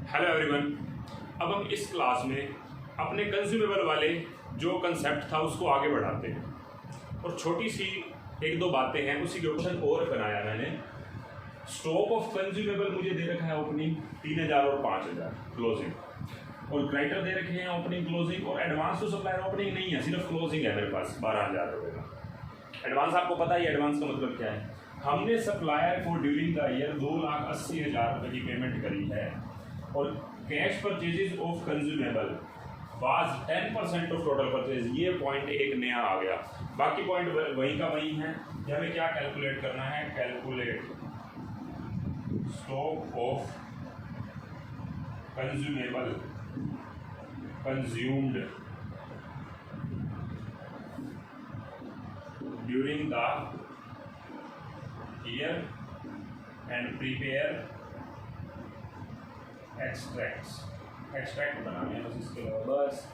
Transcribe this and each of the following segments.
Hello everyone. अब हम इस क्लास में अपने कंज्यूमेबल वाले जो कंसेप्ट था उसको आगे बढ़ाते हैं और छोटी सी एक दो बातें हैं उसी के क्वेश्चन और बनाया मैंने। स्टॉक ऑफ कंज्यूमेबल मुझे दे रखा है ओपनिंग 3000 और 5000 क्लोजिंग, और क्रेडिटर दे रखे हैं ओपनिंग क्लोजिंग, और एडवांस टू सप्लायर ओपनिंग नहीं है, सिर्फ क्लोजिंग है मेरे पास 12000 रुपये का। एडवांस आपको पता ही एडवांस का मतलब क्या है। हमने सप्लायर को ड्यूरिंग द ईयर 2,80,000 रुपये की पेमेंट करी है और cash purchases of consumable was 10% of total purchase. ये पॉइंट एक नया आ गया, बाकी पॉइंट वही का वही है। हमें क्या कैलकुलेट करना है, calculate stock of consumable consumed during the year and prepare extract बनाने हैं बस इसके अलावा बस।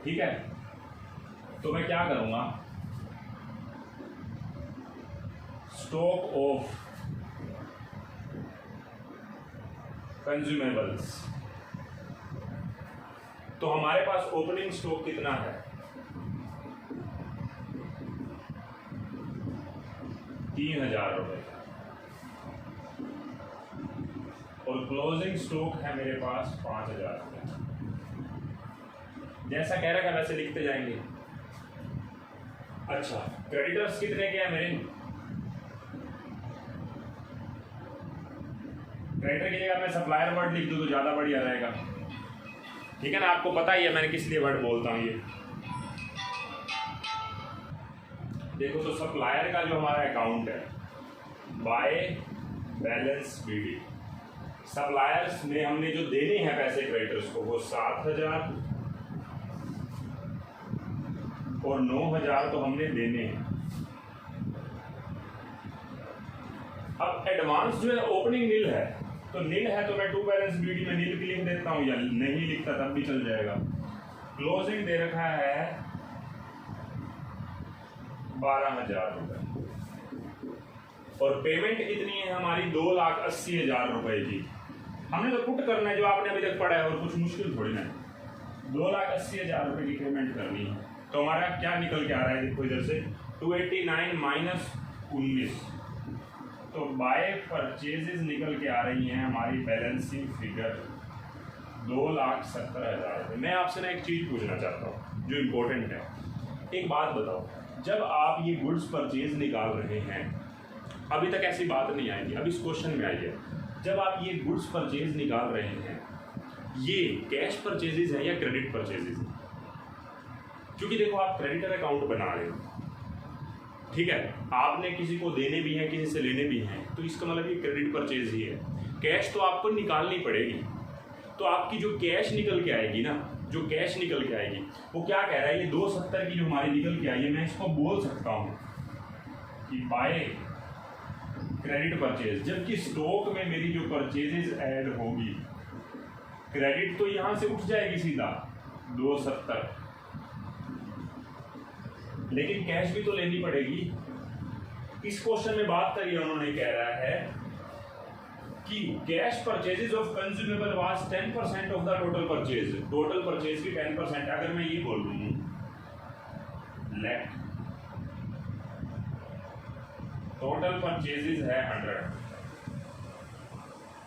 ठीक है, तो मैं क्या करूंगा, स्टॉक ऑफ कंज्यूमेबल्स, तो हमारे पास ओपनिंग स्टॉक कितना है, 3000 रुपये, और क्लोजिंग स्टॉक है मेरे पास 5000 रुपये। जैसा कह रखा है वैसे लिखते जाएंगे। अच्छा, क्रेडिटर्स कितने के हैं मेरे, क्रेडिटर की जगह मैं सप्लायर वर्ड लिख दूं तो ज्यादा बढ़िया रहेगा। ठीक है ना, आपको पता ही है मैंने किस लिए वर्ड बोलता हूं ये। देखो तो सप्लायर का जो हमारा अकाउंट है बाय बैलेंस बीडी, सप्लायर्स में हमने जो देने हैं पैसे क्रेडिटर्स को वो 7000 और 9000 तो हमने देने हैं। अब एडवांस जो है ओपनिंग नील है, तो नील है तो मैं टू बैलेंस बीडी में नील की लिख देता हूं, या नहीं लिखता तब भी चल जाएगा। क्लोजिंग दे रखा है 12000 रुपये और पेमेंट कितनी है हमारी 2,80,000 रुपए की। हमने तो पुट करना है जो आपने अभी तक पढ़ा है, और कुछ मुश्किल थोड़ी ना है। 2,80,000 रुपए की पेमेंट करनी है, तो हमारा क्या निकल के आ रहा है, देखो इधर से 289 माइनस 19, तो बाय परचेजेस निकल के आ रही हैं हमारी बैलेंसिंग फिगर 2,70,000 रुपये। मैं आपसे ना एक चीज पूछना चाहता हूँ जो इम्पोर्टेंट है। एक बात बताओ, जब आप ये गुड्स परचेज निकाल रहे हैं, अभी तक ऐसी बात नहीं आएगी, अब इस क्वेश्चन में आई है, जब आप ये गुड्स परचेज निकाल रहे हैं ये कैश परचेजेज है या क्रेडिट परचेजेज है? क्योंकि देखो आप क्रेडिटर अकाउंट बना रहे हो, ठीक है, आपने किसी को देने भी हैं किसी से लेने भी हैं, तो इसका मतलब ये क्रेडिट परचेज ही है। कैश तो आपको निकालनी पड़ेगी, तो आपकी जो कैश निकल के आएगी ना, जो कैश निकल के आएगी वो क्या कह रहा है, ये 270 की जो हमारी निकल के आई है, मैं इसको बोल सकता हूँ कि बाय क्रेडिट परचेज, जबकि स्टॉक में मेरी जो परचेजेज ऐड होगी, क्रेडिट तो यहां से उठ जाएगी सीधा 270, लेकिन कैश भी तो लेनी पड़ेगी। इस क्वेश्चन में बात करिए, उन्होंने कह रहा है कि cash purchases of consumable was 10% of the total purchase, total purchase की 10%। अगर मैं ये बोल दूं लेट टोटल परचेजेज है 100,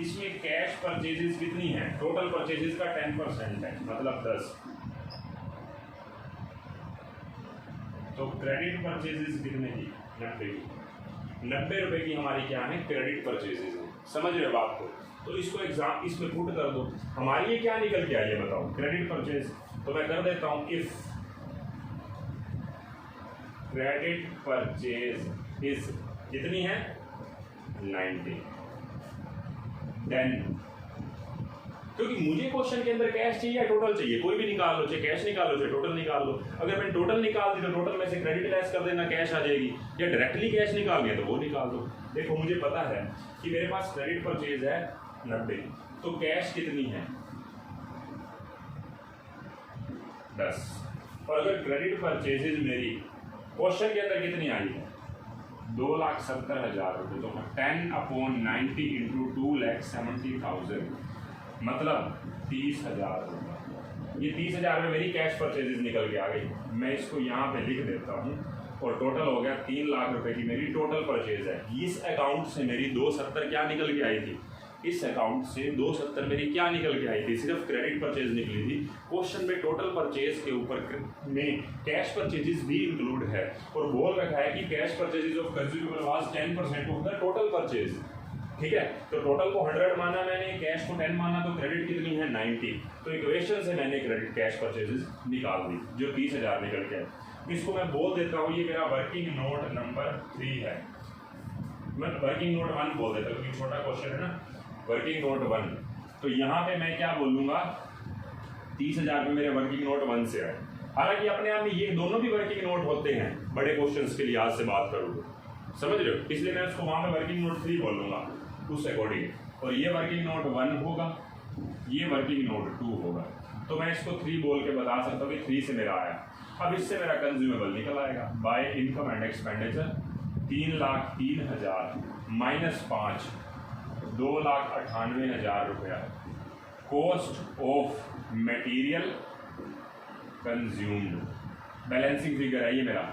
इसमें कैश परचेजेज कितनी है, टोटल परचेजेज का 10% है, मतलब 10, तो क्रेडिट परचेजेज कितने की, 90 रुपए की हमारी क्या है, क्रेडिट परचेजेज है। समझ रहे हो बात को? तो इसको एग्जाम इसमें पुट कर दो, हमारी ये क्या निकल के आई है बताओ, क्रेडिट परचेज। तो मैं कर देता हूं, इफ क्रेडिट परचेज इज कितनी है 90, देन, क्योंकि मुझे क्वेश्चन के अंदर कैश चाहिए या टोटल चाहिए, कोई भी निकाल लो, चाहे कैश निकाल लो चाहे टोटल निकाल लो। अगर मैंने टोटल निकाल दी तो टोटल में से क्रेडिट लेस कर देना, कैश आ जाएगी, या डायरेक्टली कैश निकाल दिया तो वो निकाल दो। देखो मुझे पता है कि मेरे पास क्रेडिट परचेज है 90, तो कैश कितनी है 10, और अगर क्रेडिट परचेजेज मेरी क्वेश्चन के अंदर कितनी आई है 2,70,000 रुपये, तो 10/90 × 2,70,000 मतलब 30,000 रुपये। ये 30,000 में मेरी कैश परचेजेस निकल के आ गई। मैं इसको यहाँ पे लिख देता हूँ और टोटल हो गया 3 लाख रुपए की मेरी टोटल परचेज है। इस अकाउंट से मेरी 270 क्या निकल के आई थी, इस अकाउंट से 270 मेरी क्या निकल के आई थी, सिर्फ क्रेडिट परचेज निकली थी। क्वेश्चन में टोटल परचेज के ऊपर में कैश परचेजेस भी इंक्लूड है और बोल रखा है कि cash purchases of consumable was 10% of the total purchase. ठीक है, तो टोटल को 100 माना मैंने, कैश को 10 माना, तो क्रेडिट कितनी है 90। तो इक्वेशन से मैंने क्रेडिट कैश परचेजेस निकाल दी जो 30,000 निकल के आए। इसको मैं बोल देता हूँ ये मेरा वर्किंग नोट नंबर 3 है। मैं वर्किंग नोट 1 बोल देता हूँ क्योंकि छोटा क्वेश्चन है ना, वर्किंग नोट 1। तो यहाँ पे मैं क्या बोलूँगा, 30,000 में मेरे वर्किंग नोट 1 से आए। हालांकि अपने आप में ये दोनों भी वर्किंग नोट होते हैं बड़े क्वेश्चंस के लिए, आज से बात करूँगा, समझ रहे हो, इसलिए मैं उसको वहाँ पे वर्किंग नोट 3 बोलूँगा उस अकॉर्डिंग। और ये वर्किंग नोट 1 होगा, ये वर्किंग नोट 2 होगा। तो मैं इसको 3 बोल के बता सकता हूँ कि 3 से मेरा आया। अब इससे मेरा कंज्यूमेबल निकल आएगा by income and expenditure 3,03,000 minus 5 2,98,000 रुपया cost of material consumed. Balancing figure है ये मेरा,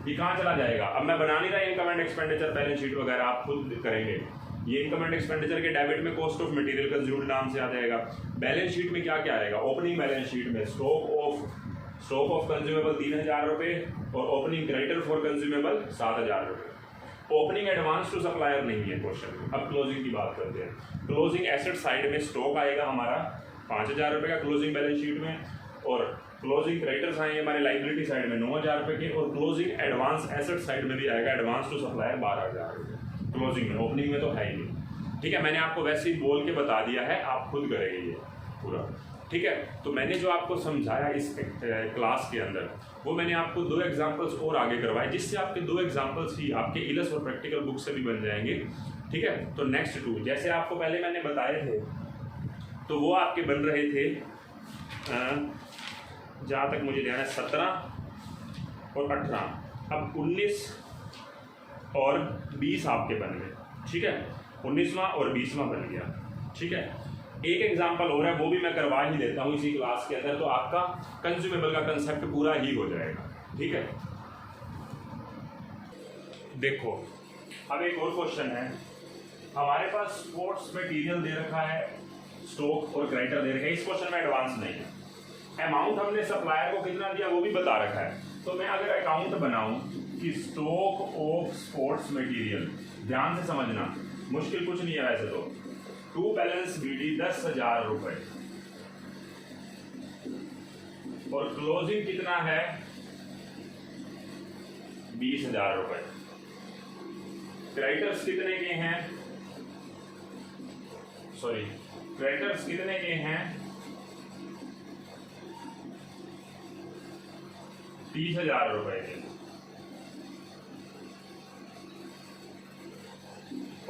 ये कहाँ चला जाएगा। अब मैं बना नहीं रहा income and expenditure balance sheet वगैरह, आप खुद करेंगे। ये इनकम एंड एक्सपेंडिचर के डेबिट में कॉस्ट ऑफ मटेरियल कंज्यूम्ड नाम से आ जाएगा। बैलेंस शीट में क्या क्या आएगा, ओपनिंग बैलेंस शीट में स्टॉक ऑफ कंज्यूमेबल 3,000 रुपये और ओपनिंग क्रेडिटर फॉर कंज्यूमेबल 7,000 रुपये। ओपनिंग एडवांस टू सप्लायर नहीं है क्वेश्चन में। अब क्लोजिंग की बात करते हैं। क्लोजिंग एसेट साइड में स्टॉक आएगा हमारा 5,000 रुपये का क्लोजिंग बैलेंस शीट में, और क्लोजिंग क्रेडिटर्स आएंगे हमारे लाइबिलिटी साइड में 9,000 रुपये के, और क्लोजिंग एडवांस एसेट साइड में भी आएगा एडवांस टू सप्लायर 12,000 रुपये क्लोजिंग में। ओपनिंग में तो है ही नहीं। ठीक है, मैंने आपको वैसे ही बोल के बता दिया है, आप खुद करेंगे ये पूरा। ठीक है, तो मैंने जो आपको समझाया इस क्लास के अंदर, वो मैंने आपको 2 एग्जांपल्स और आगे करवाए, जिससे आपके 2 एग्जांपल्स ही आपके इलस और प्रैक्टिकल बुक से भी बन जाएंगे। ठीक है, तो नेक्स्ट 2 जैसे आपको पहले मैंने बताए थे, तो वो आपके बन रहे थे जहाँ तक मुझे ध्यान है 17 और 18। अब 19 और 20 आपके बन गए। ठीक है, 19वां और 20वां बन गया। ठीक है, एक एग्जांपल हो रहा है, वो भी मैं करवा ही देता हूँ इसी क्लास के अंदर, तो आपका कंज्यूमेबल का कंसेप्ट पूरा ही हो जाएगा। ठीक है, देखो अब एक और क्वेश्चन है। हमारे पास स्पोर्ट्स मटेरियल दे रखा है, स्टॉक और क्रेडिटर दे रखा है। इस क्वेश्चन में एडवांस नहीं है। अमाउंट हमने सप्लायर को कितना दिया वो भी बता रखा है। तो मैं अगर अकाउंट बनाऊं कि स्टॉक ऑफ स्पोर्ट्स मटेरियल, ध्यान से समझना, मुश्किल कुछ नहीं है वैसे तो। टू बैलेंस बीडी 10,000 रुपये और क्लोजिंग कितना है 20,000 रुपये। क्रेडिटर्स कितने के हैं, सॉरी क्रेडिटर्स कितने के हैं 30,000 रुपए के,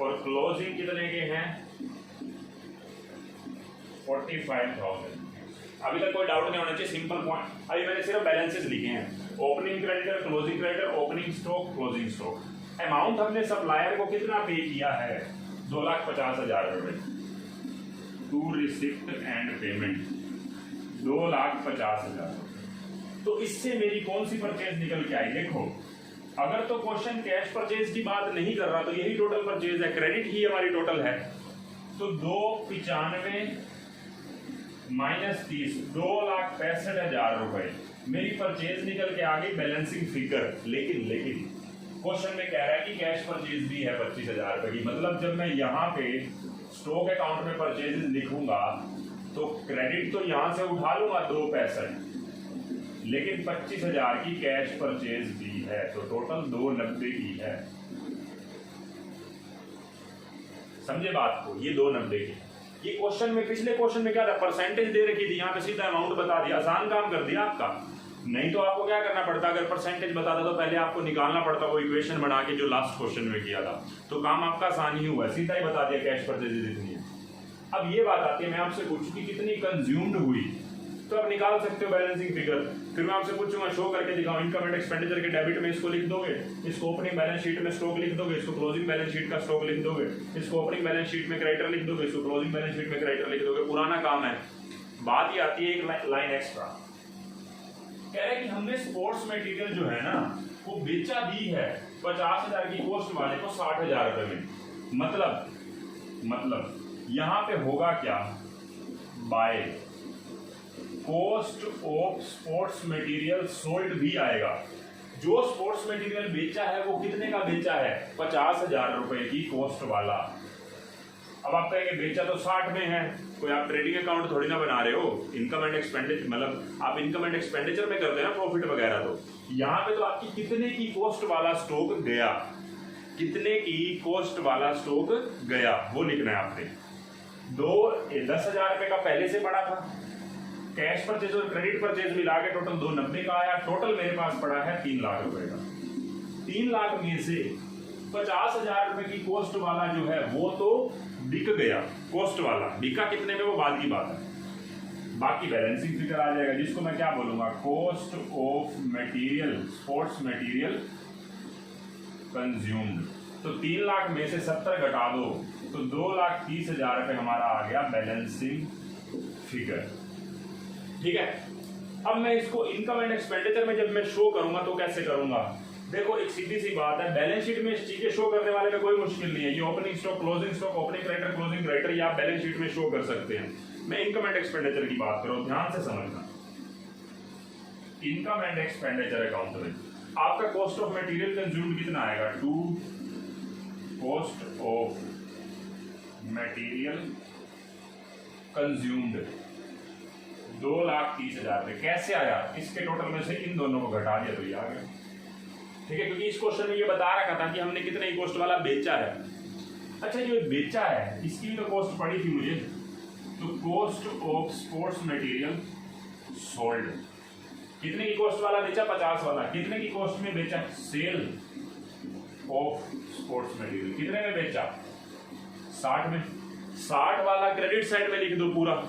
और क्लोजिंग कितने के हैं 45,000। अभी तक कोई डाउट नहीं होना चाहिए, सिंपल पॉइंट। अभी मैंने सिर्फ बैलेंसेस लिखे हैं, opening creditor, closing creditor, opening stock, closing stock. Amount हमने सप्लायर को कितना पे किया है 2,50,000 रुपये। To receipt and payment 2,50,000। तो इससे मेरी कौन सी परचेज निकल के आई, देखो अगर तो क्वेश्चन कैश परचेज की बात नहीं कर रहा तो यही टोटल परचेज है, क्रेडिट ही हमारी टोटल है। तो 295 माइनस 30 2,65,000 रुपए मेरी परचेज निकल के आ गई बैलेंसिंग फिगर। लेकिन क्वेश्चन में कह रहा है कि कैश परचेज भी है 25,000 रुपए की। मतलब जब मैं यहाँ पे स्टॉक अकाउंट में परचेज लिखूंगा तो क्रेडिट तो यहाँ से उठा लूंगा 2,65, लेकिन 25,000 की कैश परचेज भी है, तो टोटल 290 की है। समझे बात को, ये 290 की। ये क्वेश्चन में, पिछले क्वेश्चन में क्या था, परसेंटेज दे रखी थी, यहाँ पे सीधा अमाउंट बता दिया, आसान काम कर दिया आपका। नहीं तो आपको क्या करना पड़ता, अगर परसेंटेज बताता तो पहले आपको निकालना पड़ता वो इक्वेशन बना के जो लास्ट क्वेश्चन में किया था। तो काम आपका आसान ही हुआ, सीधा ही बता दिया कैश परचेजेज इतनी है। अब ये बात आती है, मैं आपसे पूछूं कि कितनी कंज्यूम्ड हुई, तो आप निकाल सकते हो बैलेंसिंग फिगर। फिर मैं आपसे पूछूंगा शो करके दिखाओ, इनकम एंड एक्सपेंडिचर के डेबिट में इसको लिख दोगे, इसको ओपनिंग बैलेंस शीट में स्टॉक लिख दोगे, इसको क्लोजिंग बैलेंस शीट का स्टॉक लिख दोगे, इसको ओपनिंग बैलेंस शीट में क्रेडिटर लिख दोगे, इसको क्लोजिंग बैलेंस शीट में क्रेडिटर लिख दोगे। पुराना काम है। बात ये आती है एक लाइन एक्स्ट्रा, कह रहे कि हमने स्पोर्ट्स मटेरियल जो है ना वो बेचा भी है 50,000 की कॉस्ट वाले को 60,000 रुपए में। मतलब यहां पे होगा क्या, by cost of sports material sold भी आएगा। जो स्पोर्ट्स मटेरियल बेचा है वो कितने का बेचा है, 50,000 रुपए की कॉस्ट वाला। अब आप कहेंगे बेचा तो 60 में है, कोई आप ट्रेडिंग अकाउंट थोड़ी ना बना रहे हो, इनकम एंड एक्सपेंडिचर मतलब आप इनकम एंड एक्सपेंडिचर में करते हैं ना प्रॉफिट वगैरह। तो यहाँ पे तो आपकी कितने की कॉस्ट वाला स्टॉक गया, कितने की कॉस्ट वाला स्टॉक गया वो लिखना है आपने। 10,000 रुपए का पहले से पड़ा था, कैश परचेज और क्रेडिट परचेज मिला के टोटल 290 का आया। टोटल मेरे पास पड़ा है 3 लाख रुपए का। 3 लाख में से 50,000 रुपए की कॉस्ट वाला जो है वो तो बिक गया, कॉस्ट वाला बिका कितने में वो बाद की बात है। बाकी बैलेंसिंग फिगर आ जाएगा जिसको मैं क्या बोलूंगा, cost of material sports material consumed. तो 3 लाख में से 70 घटा दो तो 2,30,000 रुपए हमारा आ गया बैलेंसिंग फिगर। ठीक है, अब मैं इसको इनकम एंड एक्सपेंडिचर में जब मैं शो करूंगा तो कैसे करूंगा, देखो एक सीधी सी बात है, बैलेंस शीट में चीजें शो करने वाले में कोई मुश्किल नहीं है। ये opening stock, closing stock, opening creditor, closing creditor ये आप बैलेंस शीट में शो कर सकते हैं। मैं इनकम एंड एक्सपेंडिचर की बात करूं, ध्यान से समझना। इनकम एंड एक्सपेंडिचर अकाउंट में आपका कॉस्ट ऑफ मटेरियल कंज्यूम्ड कितना आएगा, to cost of material consumed 2,30,000 रुपए। कैसे आया, इसके टोटल में से इन दोनों को घटा दिया तो ये आ गया। ठीक है, क्योंकि इस क्वेश्चन में ये बता रखा था कि हमने कितने कॉस्ट वाला बेचा है। अच्छा जो बेचा है इसकी तो कॉस्ट पड़ी थी मुझे, तो cost of sports material sold, कितने की कॉस्ट वाला बेचा, 50 वाला। कितने की कॉस्ट में बेचा, सेल ऑफ स्पोर्ट्स मटेरियल कितने में बेचा, 60 में। 60 वाला क्रेडिट साइड में लिख दो पूरा।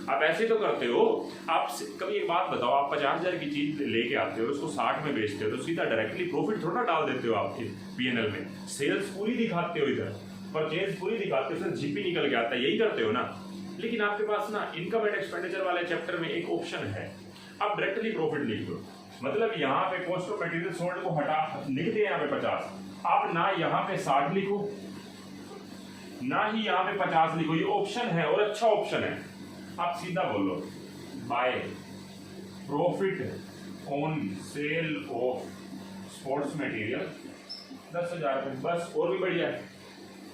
आप ऐसे तो करते हो, आप कभी एक बात बताओ, आप 50,000 की चीज लेके आते हो उसको 60 में बेचते हो तो सीधा डायरेक्टली प्रॉफिट थोड़ा डाल देते हो आपके पीएनएल में। सेल्स पूरी दिखाते हो, इधर परचेज पूरी दिखाते हो, फिर जीपी निकल के आता है, यही करते हो ना। लेकिन आपके पास ना इनकम एंड एक्सपेंडिचर वाले चैप्टर में एक ऑप्शन है, आप डायरेक्टली प्रॉफिट लिख दो। मतलब यहाँ पे कॉस्ट ऑफ मटेरियल सोल्ड को हटा लिख दिया यहाँ पे 50, आप ना यहाँ पे 60 लिखो ना ही यहाँ पे 50 लिखो, ये ऑप्शन है और अच्छा ऑप्शन है। आप सीधा बोलो by profit on sale of sports material 10,000 रुपए, बस। और भी बढ़िया है,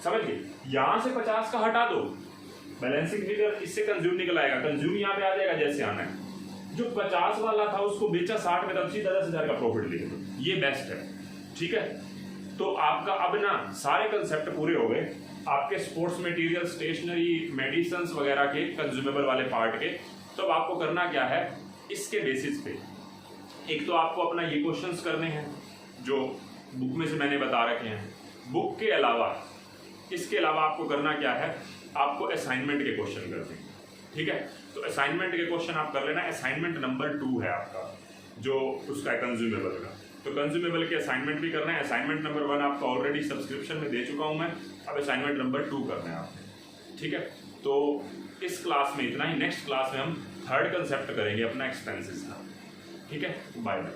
समझ गए। यहां से 50 का हटा दो, बैलेंसिंग फिगर इससे कंज्यूम निकल आएगा, कंज्यूम यहाँ पे आ जाएगा जैसे आना है। जो 50 वाला था उसको बेचा 60 में, तब सीधा 10,000 का प्रॉफिट लिख दो, ये बेस्ट है। ठीक है, तो आपका अब ना सारे कंसेप्ट पूरे हो गए आपके स्पोर्ट्स मटेरियल, स्टेशनरी, मेडिसिन वगैरह के कंज्यूमेबल वाले पार्ट के। तो अब आपको करना क्या है, इसके बेसिस पे एक तो आपको अपना ये क्वेश्चंस करने हैं जो बुक में से मैंने बता रखे हैं। बुक के अलावा इसके अलावा आपको करना क्या है, आपको असाइनमेंट के क्वेश्चन करने हैं। ठीक है, तो असाइनमेंट के क्वेश्चन आप कर लेना। असाइनमेंट नंबर 2 है आपका जो उसका कंज्यूमेबल का, तो कंज्यूमेबल के असाइनमेंट भी करना है। असाइनमेंट नंबर 1 आपका ऑलरेडी सब्सक्रिप्शन में दे चुका हूं मैं, अब असाइनमेंट नंबर 2 करना है आपने। ठीक है, तो इस क्लास में इतना ही। नेक्स्ट क्लास में हम 3rd कंसेप्ट करेंगे अपना एक्सपेंसेस का। ठीक है, बाय बाय।